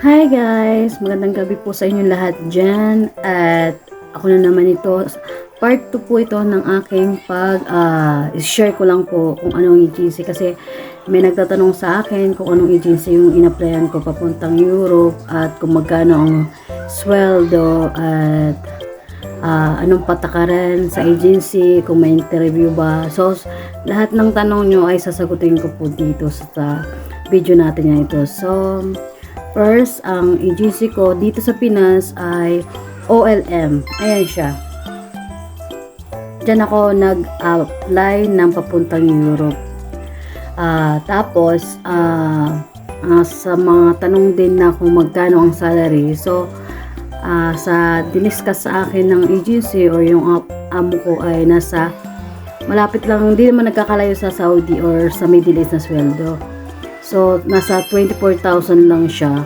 Hi guys! Magandang gabi po sa inyo lahat dyan. At ako na naman ito. Part 2 po ito ng aking share ko lang po kung anong agency. Kasi may nagtatanong sa akin kung anong agency yung in-applyan ko papuntang Europe. At kung magkano ang sweldo. At anong patakaran sa agency. Kung may interview ba. So lahat ng tanong nyo ay sasagutin ko po dito sa video natin yan ito. So first, ang agency ko dito sa Pinas ay OLM. Ayan siya. Diyan ako nag-apply ng papuntang Europe. Tapos, sa mga tanong din na kung magkano ang salary. So, sa diniscuss sa akin ng agency or yung amo ko ay nasa malapit lang, hindi naman nagkakalayo sa Saudi or sa Middle East na sweldo. So, nasa 24,000 lang siya.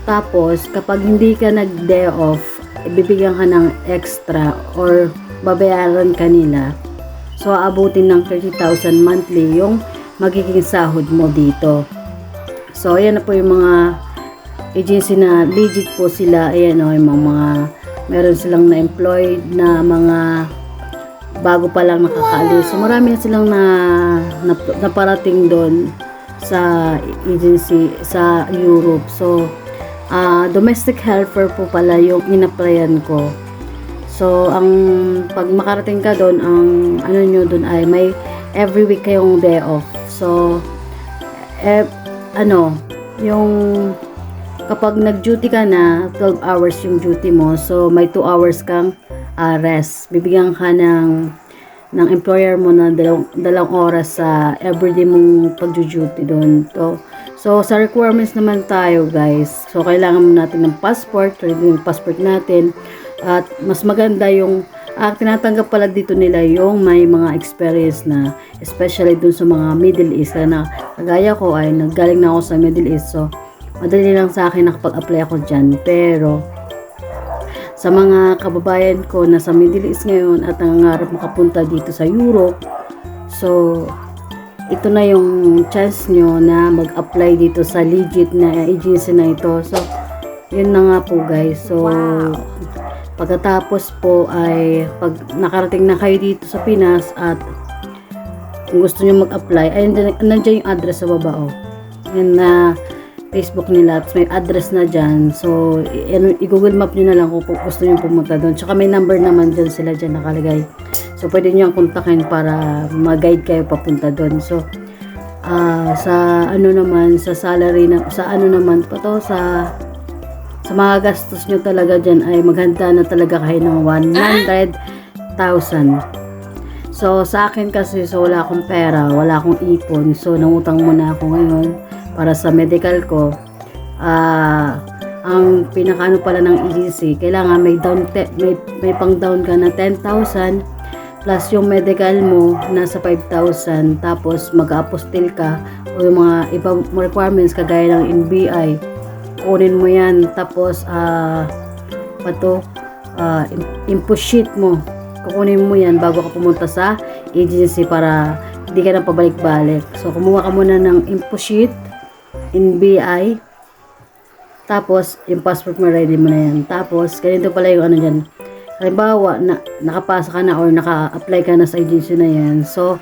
Tapos, kapag hindi ka nag-day off, ibibigyan ka ng extra or babayaran ka nila. So, aabutin ng 30,000 monthly yung magiging sahod mo dito. So, ayan na po yung mga agency na legit po sila. Ayan o, yung mga meron silang na-employed na mga bago pa lang nakakaalis. So, marami na silang naparating doon sa agency sa Europe. So, domestic helper po pala yung in-applyan ko. So, pag makarating ka doon, ang ano nyo doon ay may every week kayong day off. So, yung kapag nag-duty ka na, 12 hours yung duty mo. So, may 2 hours kang rest. Bibigyan ka ng employer mo na dalawang oras sa everyday mong pag-duty doon. So, sa requirements naman tayo guys. So, kailangan mo natin ng passport. Ready yung passport natin. At mas maganda yung tinatanggap pala dito nila yung may mga experience na, especially dun sa mga Middle East. Na kagaya ko ay naggaling na ako sa Middle East. So, madali lang sa akin nakapag-apply ako dyan. Pero, sa mga kababayan ko na sa Middle East ngayon at nangangarap makapunta dito sa Europe, so ito na yung chance nyo na mag-apply dito sa legit na agency na ito. So yun na nga po guys. So pagkatapos po ay pag nakarating na kayo dito sa Pinas at kung gusto nyo mag-apply, ay nandiyan yung address sa baba oh. Yan na Facebook nila at may address na dyan. So, i-google map nyo na lang kung gusto nyo pumunta doon. Tsaka may number naman dyan sila dyan nakalagay. So, pwede nyo ang kontakin para mag-guide kayo papunta doon. So, sa ano naman, sa salary na, sa ano naman pa to, sa mga gastos nyo talaga dyan ay maghanda na talaga kayo ng 100,000. So, sa akin kasi, so wala akong pera, wala akong ipon. So, nangutang muna ako ngayon para sa medical ko. Ang pinakaano pala ng agency, kailangan may pang down ka na 10,000 plus yung medical mo nasa 5,000, tapos mag-apostil ka o yung mga ibang requirements kagaya ng NBI, kunin mo yan. Tapos input sheet mo, kukunin mo yan bago ka pumunta sa agency para hindi ka na pabalik-balik. So kumuha ka muna ng input sheet, NBI, tapos yung passport mo, ready mo na yan. Tapos ganito pala yung ano dyan, halimbawa na nakapasa ka na or naka-apply ka na sa agency na yan. So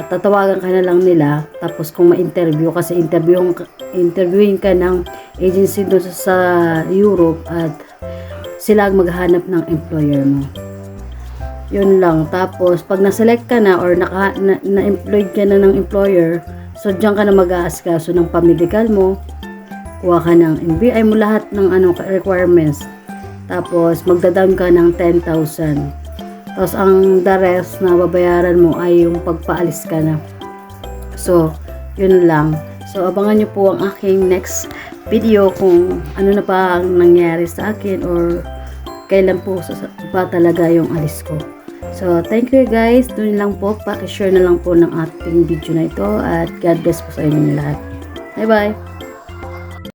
tatawagan ka na lang nila. Tapos kung ma-interview, kasi interviewin ka ng agency doon sa Europe at sila ang maghahanap ng employer mo. Yun lang. Tapos pag na-select ka na or na-employed ka na ng employer, so diyan ka na mag-aasikaso ng pamedical mo, kuha ka ng NBI mo, lahat ng requirements. Tapos magda-down ka ng 10,000. Tapos ang the rest na babayaran mo ay yung pagpaalis ka na. So yun lang. So abangan nyo po ang aking next video kung ano na pa ang nangyari sa akin or kailan po pa talaga yung alis ko. So, thank you guys. Doon lang po. Pakishare na lang po ng ating video na ito. At God bless po sa inyo lahat. Bye-bye.